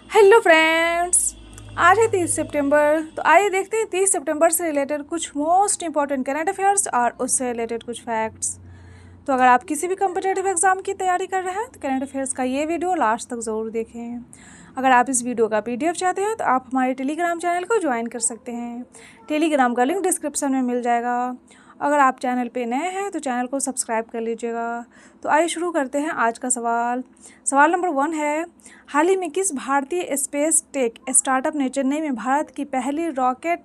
Hello friends, आज है 30 सितंबर। तो आइए देखते हैं 30 सितंबर से रिलेटेड कुछ मोस्ट इंपॉर्टेंट करंट अफेयर्स और उससे रिलेटेड कुछ फैक्ट्स। तो अगर आप किसी भी कम्पिटेटिव एग्जाम की तैयारी कर रहे हैं तो करंट अफेयर्स का ये वीडियो लास्ट तक ज़रूर देखें। अगर आप इस वीडियो का PDF चाहते हैं तो आप हमारे टेलीग्राम चैनल को ज्वाइन कर सकते हैं। टेलीग्राम का लिंक डिस्क्रिप्शन में मिल जाएगा। अगर आप चैनल पे नए हैं तो चैनल को सब्सक्राइब कर लीजिएगा। तो आइए शुरू करते हैं आज का सवाल। सवाल नंबर 1 है, हाल ही में किस भारतीय स्पेस टेक स्टार्टअप ने चेन्नई में भारत की पहली रॉकेट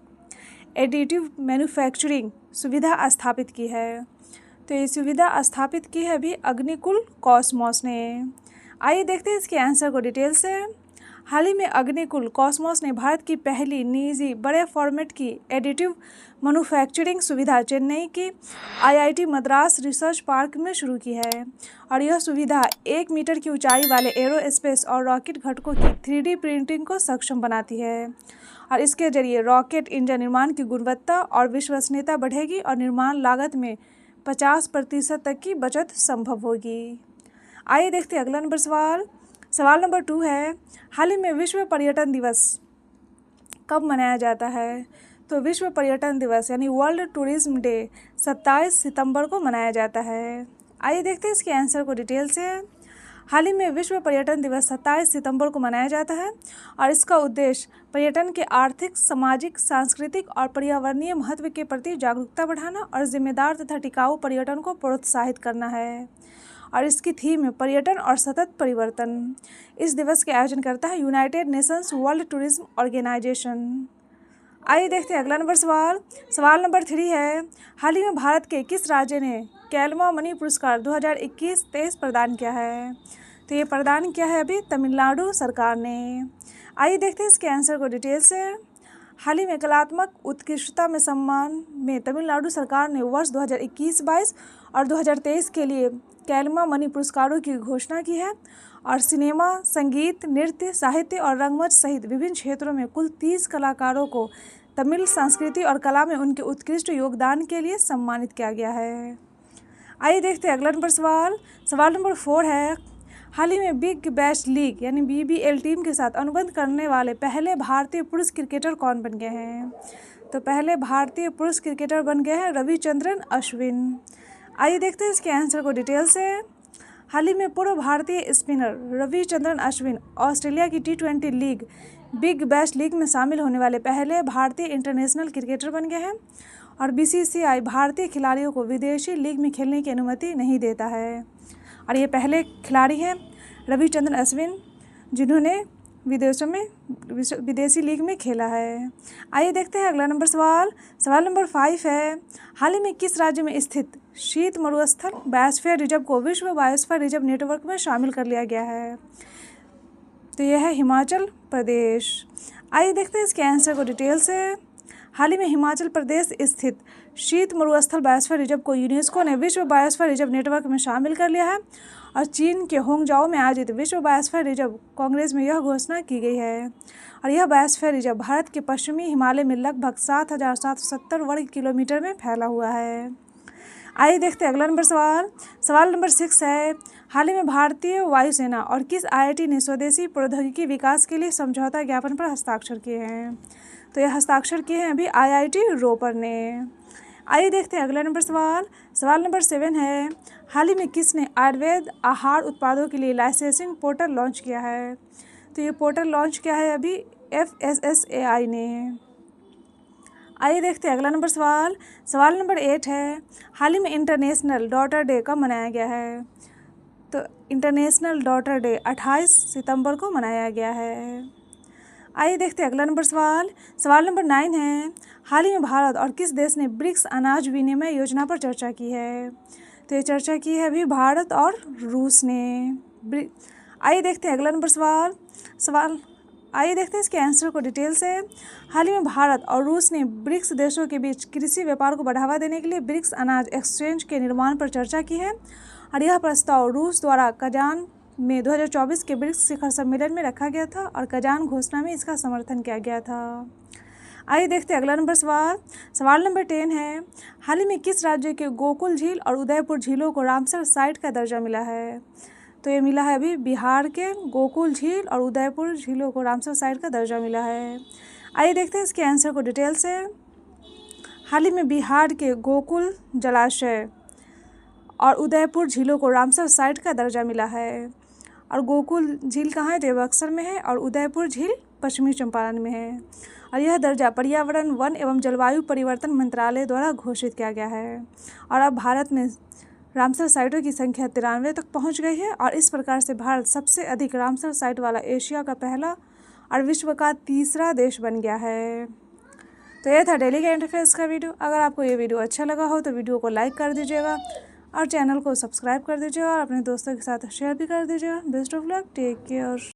एडिटिव मैन्युफैक्चरिंग सुविधा स्थापित की है? तो ये सुविधा स्थापित की है अभी अग्निकुल कॉस्मोस ने। आइए देखते हैं इसके आंसर को डिटेल से। हाल ही में अग्निकुल कॉस्मोस ने भारत की पहली निजी बड़े फॉर्मेट की एडिटिव मैन्युफैक्चरिंग सुविधा चेन्नई की IIT मद्रास रिसर्च पार्क में शुरू की है और यह सुविधा 1 मीटर की ऊंचाई वाले एरोस्पेस और रॉकेट घटकों की 3D प्रिंटिंग को सक्षम बनाती है और इसके जरिए रॉकेट इंजन निर्माण की गुणवत्ता और विश्वसनीयता बढ़ेगी और निर्माण लागत में 50% तक की बचत संभव होगी। आइए देखते हैं अगला नंबर सवाल। सवाल नंबर 2 है, हाल ही में विश्व पर्यटन दिवस कब मनाया जाता है? तो विश्व पर्यटन दिवस यानी वर्ल्ड टूरिज्म डे 27 सितंबर को मनाया जाता है। आइए देखते हैं इसके आंसर को डिटेल से। हाल ही में विश्व पर्यटन दिवस 27 सितंबर को मनाया जाता है और इसका उद्देश्य पर्यटन के आर्थिक, सामाजिक, सांस्कृतिक और पर्यावरणीय महत्व के प्रति जागरूकता बढ़ाना और जिम्मेदार तथा टिकाऊ पर्यटन को प्रोत्साहित करना है और इसकी थीम है पर्यटन और सतत परिवर्तन। इस दिवस के आयोजन करता है United Nations World Tourism Organization. आइए देखते हैं अगला नंबर सवाल। सवाल नंबर 3 है, हाल ही में भारत के किस राज्य ने कैल्मा मणि पुरस्कार 2021-23 प्रदान किया है? तो ये प्रदान किया है अभी तमिलनाडु सरकार ने। आइए देखते हैं इसके आंसर को डिटेल से। हाल ही में कलात्मक उत्कृष्टता में सम्मान में तमिलनाडु सरकार ने वर्ष 2021-22 और 2023 के लिए कैल्मा मणि पुरस्कारों की घोषणा की है और सिनेमा, संगीत, नृत्य, साहित्य और रंगमंच सहित विभिन्न क्षेत्रों में कुल 30 कलाकारों को तमिल संस्कृति और कला में उनके उत्कृष्ट योगदान के लिए सम्मानित किया गया है। आइए देखते हैं अगला नंबर सवाल। सवाल नंबर 4 है, हाल ही में बिग बैश लीग यानी BBL टीम के साथ अनुबंध करने वाले पहले भारतीय पुरुष क्रिकेटर कौन बन गए हैं? तो पहले भारतीय पुरुष क्रिकेटर बन गए हैं रविचंद्रन अश्विन। आइए देखते हैं इसके आंसर को डिटेल से। हाल ही में पूर्व भारतीय स्पिनर रविचंद्रन अश्विन ऑस्ट्रेलिया की T20 league big bash league में शामिल होने वाले पहले भारतीय इंटरनेशनल क्रिकेटर बन गए हैं और BCCI भारतीय खिलाड़ियों को विदेशी लीग में खेलने की अनुमति नहीं देता है और ये पहले खिलाड़ी हैं रविचंद्रन अश्विन जिन्होंने विदेशों में विदेशी लीग में खेला है। आइए देखते हैं अगला नंबर सवाल। सवाल नंबर 5 है, हाल ही में किस राज्य में स्थित शीत मरुस्थल बायोस्फीयर रिजर्व को विश्व बायोस्फीयर रिजर्व नेटवर्क में शामिल कर लिया गया है? तो यह है हिमाचल प्रदेश। आइए देखते हैं इसके आंसर को डिटेल से। हाल ही में हिमाचल प्रदेश स्थित शीत मरुस्थल बायोस्फीयर रिजर्व को यूनेस्को ने विश्व बायोस्फीयर रिजर्व नेटवर्क में शामिल कर लिया है और चीन के होंगजाओ में आयोजित विश्व बायोस्फीयर रिजर्व कांग्रेस में यह घोषणा की गई है और यह बायोस्फीयर रिजर्व भारत के पश्चिमी हिमालय में लगभग 7,770 वर्ग किलोमीटर में फैला हुआ है। आइए देखते हैं अगला नंबर सवाल। सवाल नंबर 6 है, हाल ही में भारतीय वायुसेना और किस IIT ने स्वदेशी प्रौद्योगिकी विकास के लिए समझौता ज्ञापन पर हस्ताक्षर किए हैं? तो यह हस्ताक्षर किए हैं अभी IIT रोपर ने। आइए देखते हैं अगला नंबर सवाल। सवाल नंबर 7 है, हाल ही में किसने आयुर्वेद आहार उत्पादों के लिए लाइसेंसिंग पोर्टल लॉन्च किया है? तो ये पोर्टल लॉन्च किया है अभी FSSAI ने। आइए देखते हैं अगला नंबर सवाल। सवाल नंबर 8 है, हाल ही में इंटरनेशनल डॉटर डे कब मनाया गया है? तो इंटरनेशनल डॉटर डे 28 सितंबर को मनाया गया है। आइए देखते हैं अगला नंबर सवाल। सवाल नंबर 9 है, हाल ही में भारत और किस देश ने ब्रिक्स अनाज विनिमय योजना पर चर्चा की है? तो ये चर्चा की है अभी भारत और रूस ने। आइए देखते हैं अगला नंबर सवाल। आइए देखते हैं इसके आंसर को डिटेल से। हाल ही में भारत और रूस ने ब्रिक्स देशों के बीच कृषि व्यापार को बढ़ावा देने के लिए ब्रिक्स अनाज एक्सचेंज के निर्माण पर चर्चा की है और यह प्रस्ताव रूस द्वारा कजान में 2024 के ब्रिक्स शिखर सम्मेलन में रखा गया था और कजान घोषणा में इसका समर्थन किया गया था। आइए देखते हैं अगला नंबर सवाल। सवाल नंबर 10 है, हाल ही में किस राज्य के गोकुल झील और उदयपुर झीलों को रामसर साइट का दर्जा मिला है? तो ये मिला है अभी बिहार के गोकुल झील और उदयपुर झीलों को रामसर साइट का दर्जा मिला है। आइए देखते हैं इसके आंसर को डिटेल से। हाल ही में बिहार के गोकुल जलाशय और उदयपुर झीलों को रामसर साइट का दर्जा मिला है। और गोकुल झील कहाँ है? तो बक्सर में है और उदयपुर झील पश्चिमी चंपारण में है। और यह दर्जा पर्यावरण, वन एवं जलवायु परिवर्तन मंत्रालय द्वारा घोषित किया गया है। और अब भारत में रामसर साइटों की संख्या 93 तक पहुंच गई है और इस प्रकार से भारत सबसे अधिक रामसर साइट वाला एशिया का पहला और विश्व का तीसरा देश बन गया है। तो यह था डेली करंट अफेयर्स का वीडियो। अगर आपको ये वीडियो अच्छा लगा हो तो वीडियो को लाइक कर दीजिएगा और चैनल को सब्सक्राइब कर दीजिएगा और अपने दोस्तों के साथ शेयर भी कर दीजिएगा। Best of luck, take care.